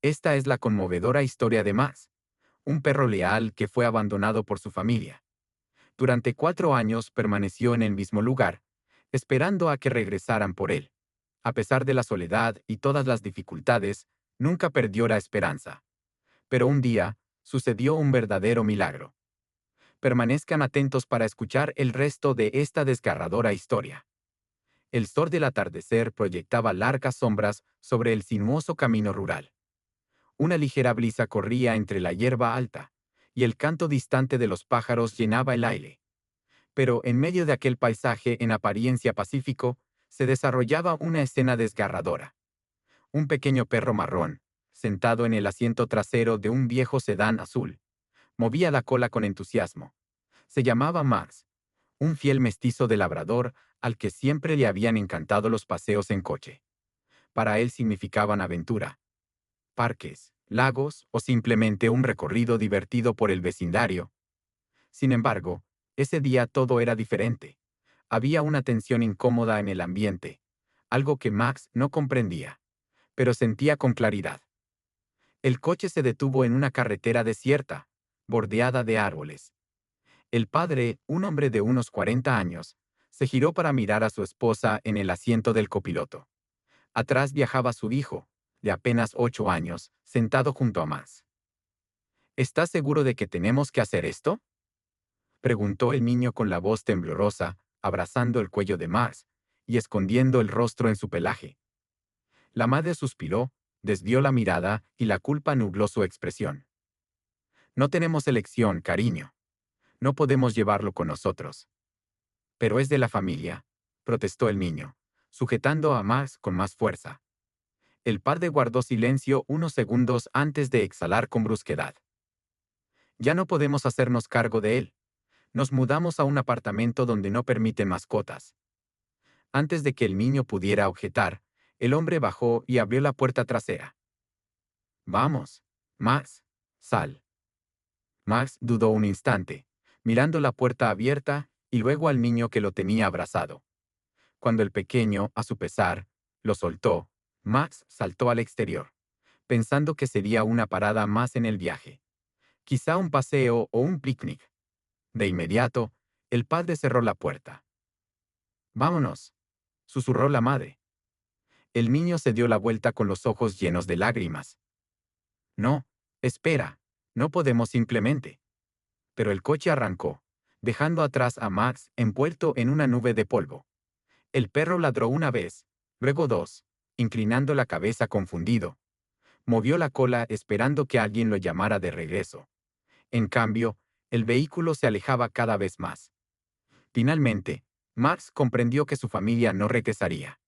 Esta es la conmovedora historia de Max, un perro leal que fue abandonado por su familia. Durante 4 años permaneció en el mismo lugar, esperando a que regresaran por él. A pesar de la soledad y todas las dificultades, nunca perdió la esperanza. Pero un día, sucedió un verdadero milagro. Permanezcan atentos para escuchar el resto de esta desgarradora historia. El sol del atardecer proyectaba largas sombras sobre el sinuoso camino rural. Una ligera brisa corría entre la hierba alta, y el canto distante de los pájaros llenaba el aire. Pero en medio de aquel paisaje en apariencia pacífico, se desarrollaba una escena desgarradora. Un pequeño perro marrón, sentado en el asiento trasero de un viejo sedán azul, movía la cola con entusiasmo. Se llamaba Max, un fiel mestizo de labrador al que siempre le habían encantado los paseos en coche. Para él significaban aventura, parques, lagos o simplemente un recorrido divertido por el vecindario. Sin embargo, ese día todo era diferente. Había una tensión incómoda en el ambiente, algo que Max no comprendía, pero sentía con claridad. El coche se detuvo en una carretera desierta, bordeada de árboles. El padre, un hombre de unos 40 años, se giró para mirar a su esposa en el asiento del copiloto. Atrás viajaba su hijo, de apenas 8 años, sentado junto a Max. ¿Estás seguro de que tenemos que hacer esto?, preguntó el niño con la voz temblorosa, abrazando el cuello de Max y escondiendo el rostro en su pelaje. La madre suspiró, desvió la mirada y la culpa nubló su expresión. No tenemos elección, cariño. No podemos llevarlo con nosotros. Pero es de la familia, protestó el niño, sujetando a Max con más fuerza. El padre guardó silencio unos segundos antes de exhalar con brusquedad. Ya no podemos hacernos cargo de él. Nos mudamos a un apartamento donde no permiten mascotas. Antes de que el niño pudiera objetar, el hombre bajó y abrió la puerta trasera. Vamos, Max, sal. Max dudó un instante, mirando la puerta abierta y luego al niño que lo tenía abrazado. Cuando el pequeño, a su pesar, lo soltó, Max saltó al exterior, pensando que sería una parada más en el viaje. Quizá un paseo o un picnic. De inmediato, el padre cerró la puerta. «Vámonos», susurró la madre. El niño se dio la vuelta con los ojos llenos de lágrimas. «No, espera, no podemos simplemente». Pero el coche arrancó, dejando atrás a Max envuelto en una nube de polvo. El perro ladró una vez, luego dos, inclinando la cabeza confundido. Movió la cola esperando que alguien lo llamara de regreso. En cambio, el vehículo se alejaba cada vez más. Finalmente, Max comprendió que su familia no regresaría.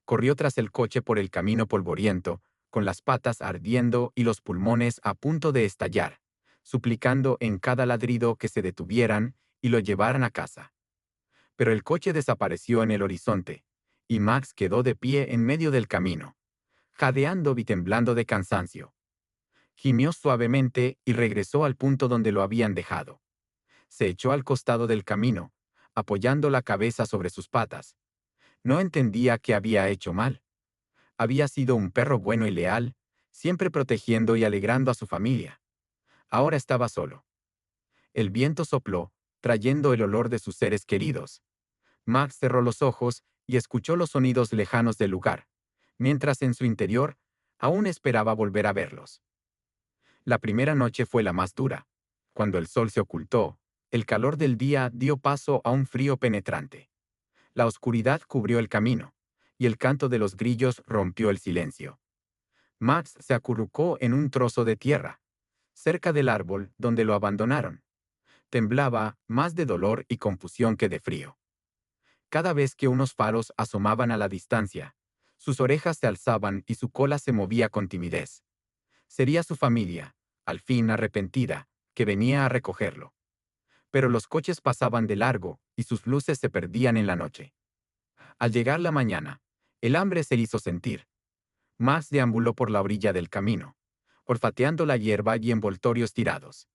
Corrió tras el coche por el camino polvoriento, con las patas ardiendo y los pulmones a punto de estallar, suplicando en cada ladrido que se detuvieran y lo llevaran a casa. Pero el coche desapareció en el horizonte, y Max quedó de pie en medio del camino, jadeando y temblando de cansancio. Gimió suavemente y regresó al punto donde lo habían dejado. Se echó al costado del camino, apoyando la cabeza sobre sus patas. No entendía qué había hecho mal. Había sido un perro bueno y leal, siempre protegiendo y alegrando a su familia. Ahora estaba solo. El viento sopló, trayendo el olor de sus seres queridos. Max cerró los ojos y escuchó los sonidos lejanos del lugar, mientras en su interior aún esperaba volver a verlos. La primera noche fue la más dura. Cuando el sol se ocultó, el calor del día dio paso a un frío penetrante. La oscuridad cubrió el camino, y el canto de los grillos rompió el silencio. Max se acurrucó en un trozo de tierra, cerca del árbol donde lo abandonaron. Temblaba más de dolor y confusión que de frío. Cada vez que unos faros asomaban a la distancia, sus orejas se alzaban y su cola se movía con timidez. Sería su familia, al fin arrepentida, que venía a recogerlo. Pero los coches pasaban de largo y sus luces se perdían en la noche. Al llegar la mañana, el hambre se hizo sentir. Max deambuló por la orilla del camino, olfateando la hierba y envoltorios tirados.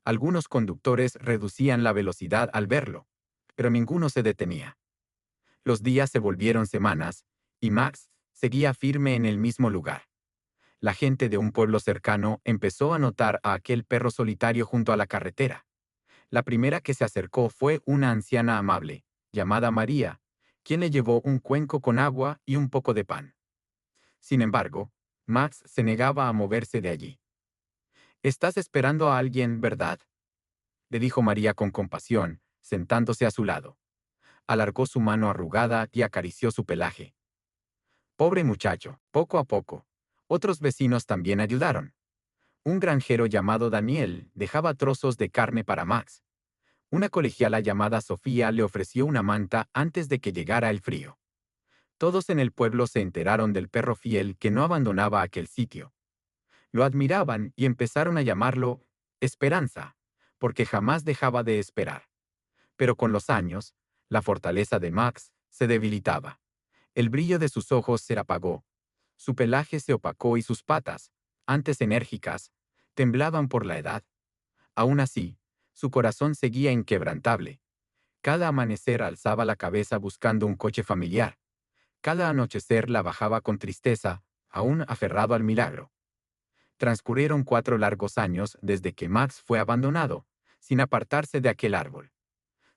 Algunos conductores reducían la velocidad al verlo, pero ninguno se detenía. Los días se volvieron semanas, y Max seguía firme en el mismo lugar. La gente de un pueblo cercano empezó a notar a aquel perro solitario junto a la carretera. La primera que se acercó fue una anciana amable, llamada María, quien le llevó un cuenco con agua y un poco de pan. Sin embargo, Max se negaba a moverse de allí. «Estás esperando a alguien, ¿verdad?», le dijo María con compasión, sentándose a su lado. Alargó su mano arrugada y acarició su pelaje. Pobre muchacho, poco a poco. Otros vecinos también ayudaron. Un granjero llamado Daniel dejaba trozos de carne para Max. Una colegiala llamada Sofía le ofreció una manta antes de que llegara el frío. Todos en el pueblo se enteraron del perro fiel que no abandonaba aquel sitio. Lo admiraban y empezaron a llamarlo Esperanza, porque jamás dejaba de esperar. Pero con los años, la fortaleza de Max se debilitaba. El brillo de sus ojos se apagó. Su pelaje se opacó y sus patas, antes enérgicas, temblaban por la edad. Aún así, su corazón seguía inquebrantable. Cada amanecer alzaba la cabeza buscando un coche familiar. Cada anochecer la bajaba con tristeza, aún aferrado al milagro. Transcurrieron 4 largos años desde que Max fue abandonado, sin apartarse de aquel árbol.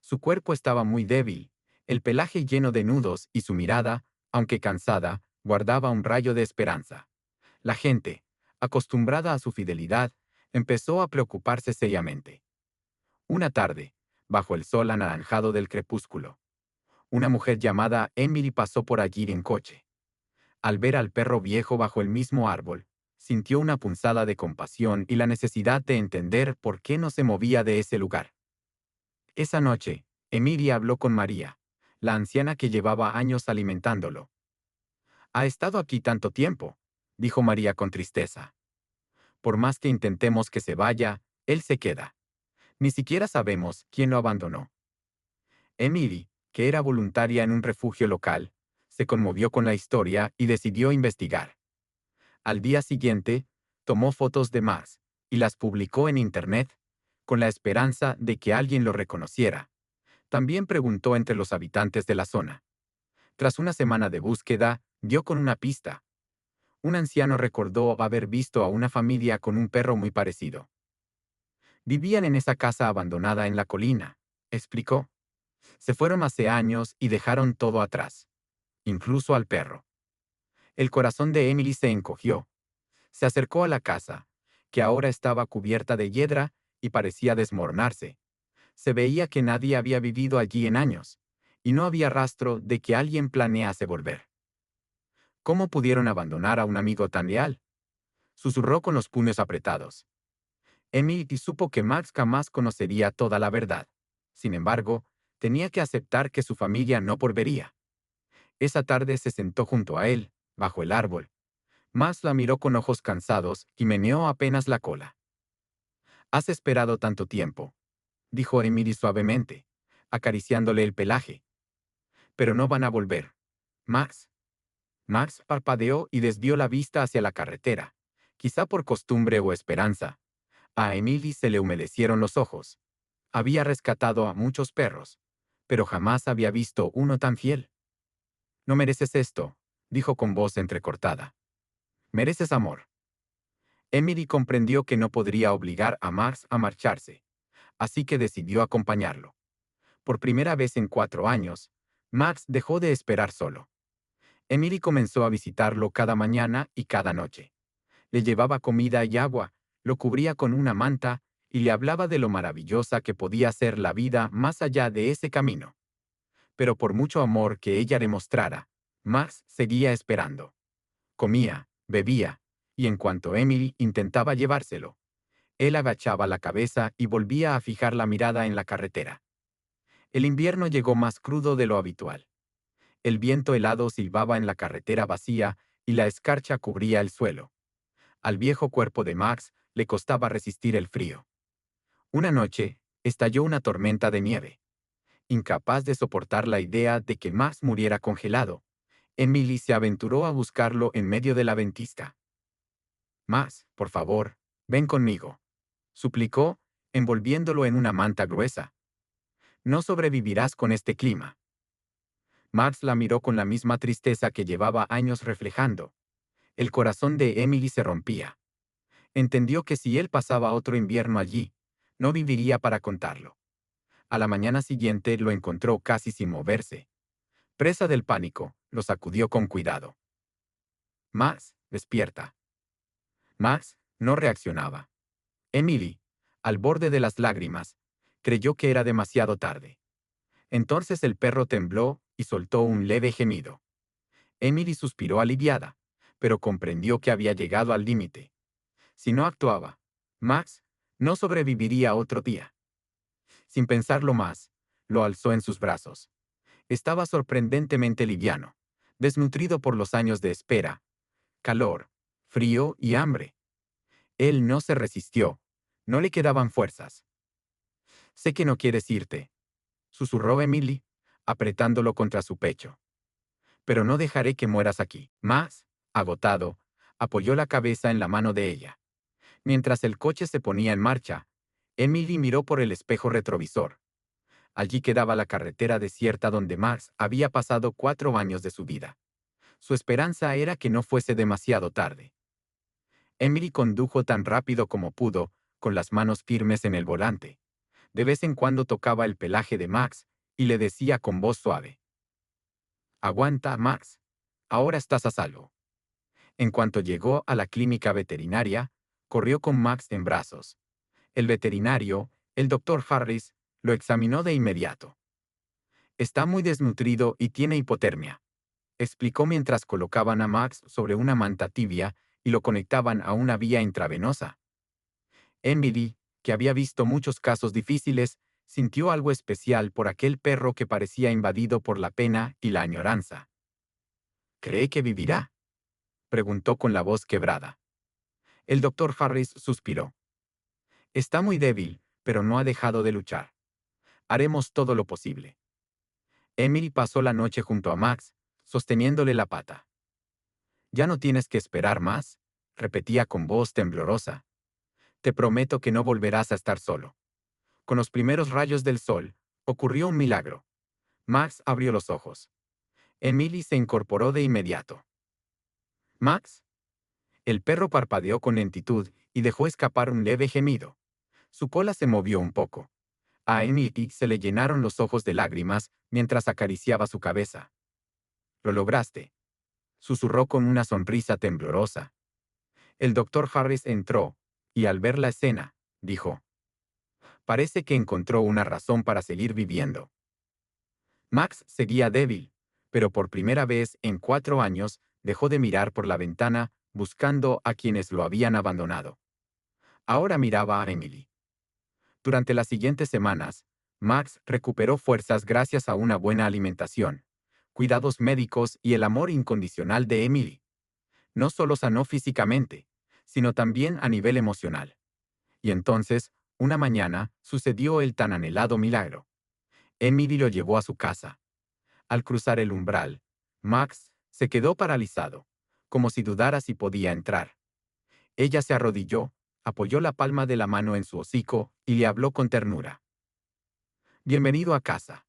Su cuerpo estaba muy débil, el pelaje lleno de nudos y su mirada, aunque cansada, guardaba un rayo de esperanza. La gente, acostumbrada a su fidelidad, empezó a preocuparse seriamente. Una tarde, bajo el sol anaranjado del crepúsculo, una mujer llamada Emily pasó por allí en coche. Al ver al perro viejo bajo el mismo árbol, sintió una punzada de compasión y la necesidad de entender por qué no se movía de ese lugar. Esa noche, Emily habló con María, la anciana que llevaba años alimentándolo. «Ha estado aquí tanto tiempo», dijo María con tristeza. «Por más que intentemos que se vaya, él se queda. Ni siquiera sabemos quién lo abandonó». Emily, que era voluntaria en un refugio local, se conmovió con la historia y decidió investigar. Al día siguiente, tomó fotos de Max y las publicó en Internet, con la esperanza de que alguien lo reconociera. También preguntó entre los habitantes de la zona. Tras una semana de búsqueda, dio con una pista. Un anciano recordó haber visto a una familia con un perro muy parecido. «Vivían en esa casa abandonada en la colina», explicó. «Se fueron hace años y dejaron todo atrás, incluso al perro». El corazón de Emily se encogió. Se acercó a la casa, que ahora estaba cubierta de hiedra y parecía desmoronarse. Se veía que nadie había vivido allí en años, y no había rastro de que alguien planease volver. «¿Cómo pudieron abandonar a un amigo tan leal?», susurró con los puños apretados. Emily supo que Max jamás conocería toda la verdad. Sin embargo, tenía que aceptar que su familia no volvería. Esa tarde se sentó junto a él, bajo el árbol. Max la miró con ojos cansados y meneó apenas la cola. «Has esperado tanto tiempo», dijo Emily suavemente, acariciándole el pelaje. «Pero no van a volver, Max». Max parpadeó y desvió la vista hacia la carretera, quizá por costumbre o esperanza. A Emily se le humedecieron los ojos. Había rescatado a muchos perros, pero jamás había visto uno tan fiel. «No mereces esto», dijo con voz entrecortada. «Mereces amor». Emily comprendió que no podría obligar a Max a marcharse, así que decidió acompañarlo. Por primera vez en 4 años, Max dejó de esperar solo. Emily comenzó a visitarlo cada mañana y cada noche. Le llevaba comida y agua, lo cubría con una manta y le hablaba de lo maravillosa que podía ser la vida más allá de ese camino. Pero por mucho amor que ella le mostrara, Max seguía esperando. Comía, bebía, y en cuanto Emily intentaba llevárselo, él agachaba la cabeza y volvía a fijar la mirada en la carretera. El invierno llegó más crudo de lo habitual. El viento helado silbaba en la carretera vacía y la escarcha cubría el suelo. Al viejo cuerpo de Max le costaba resistir el frío. Una noche, estalló una tormenta de nieve. Incapaz de soportar la idea de que Max muriera congelado, Emily se aventuró a buscarlo en medio de la ventisca. «Max, por favor, ven conmigo», suplicó, envolviéndolo en una manta gruesa. «No sobrevivirás con este clima». Max la miró con la misma tristeza que llevaba años reflejando. El corazón de Emily se rompía. Entendió que si él pasaba otro invierno allí, no viviría para contarlo. A la mañana siguiente lo encontró casi sin moverse. Presa del pánico, lo sacudió con cuidado. Max, despierta. Max no reaccionaba. Emily, al borde de las lágrimas, creyó que era demasiado tarde. Entonces el perro tembló y soltó un leve gemido. Emily suspiró aliviada, pero comprendió que había llegado al límite. Si no actuaba, Max no sobreviviría otro día. Sin pensarlo más, lo alzó en sus brazos. Estaba sorprendentemente liviano, desnutrido por los años de espera, calor, frío y hambre. Él no se resistió. No le quedaban fuerzas. Sé que no quieres irte, susurró Emily, apretándolo contra su pecho. Pero no dejaré que mueras aquí. Max, agotado, apoyó la cabeza en la mano de ella. Mientras el coche se ponía en marcha, Emily miró por el espejo retrovisor. Allí quedaba la carretera desierta donde Max había pasado 4 años de su vida. Su esperanza era que no fuese demasiado tarde. Emily condujo tan rápido como pudo, con las manos firmes en el volante. De vez en cuando tocaba el pelaje de Max y le decía con voz suave: «Aguanta, Max. Ahora estás a salvo». En cuanto llegó a la clínica veterinaria, corrió con Max en brazos. El veterinario, el doctor Harris, lo examinó de inmediato. «Está muy desnutrido y tiene hipotermia», explicó mientras colocaban a Max sobre una manta tibia y lo conectaban a una vía intravenosa. Emily, que había visto muchos casos difíciles, sintió algo especial por aquel perro que parecía invadido por la pena y la añoranza. «¿Cree que vivirá?», preguntó con la voz quebrada. El doctor Harris suspiró. «Está muy débil, pero no ha dejado de luchar. Haremos todo lo posible». Emily pasó la noche junto a Max, sosteniéndole la pata. «Ya no tienes que esperar más», repetía con voz temblorosa. «Te prometo que no volverás a estar solo». Con los primeros rayos del sol, ocurrió un milagro. Max abrió los ojos. Emily se incorporó de inmediato. «¿Max?». El perro parpadeó con lentitud y dejó escapar un leve gemido. Su cola se movió un poco. A Emily se le llenaron los ojos de lágrimas mientras acariciaba su cabeza. «Lo lograste», susurró con una sonrisa temblorosa. El doctor Harris entró, y al ver la escena, dijo: «Parece que encontró una razón para seguir viviendo». Max seguía débil, pero por primera vez en 4 años dejó de mirar por la ventana buscando a quienes lo habían abandonado. Ahora miraba a Emily. Durante las siguientes semanas, Max recuperó fuerzas gracias a una buena alimentación, cuidados médicos y el amor incondicional de Emily. No solo sanó físicamente, sino también a nivel emocional. Y entonces, una mañana, sucedió el tan anhelado milagro. Emily lo llevó a su casa. Al cruzar el umbral, Max se quedó paralizado, como si dudara si podía entrar. Ella se arrodilló, apoyó la palma de la mano en su hocico y le habló con ternura. «Bienvenido a casa».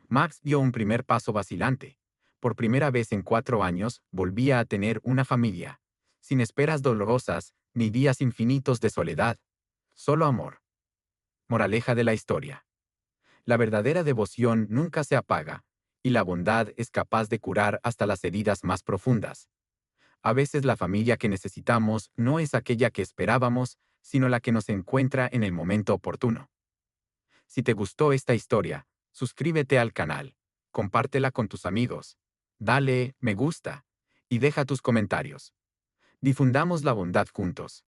Max dio un primer paso vacilante. Por primera vez en 4 años, volvía a tener una familia, sin esperas dolorosas ni días infinitos de soledad. Solo amor. Moraleja de la historia: la verdadera devoción nunca se apaga, y la bondad es capaz de curar hasta las heridas más profundas. A veces la familia que necesitamos no es aquella que esperábamos, sino la que nos encuentra en el momento oportuno. Si te gustó esta historia, suscríbete al canal, compártela con tus amigos, dale me gusta y deja tus comentarios. Difundamos la bondad juntos.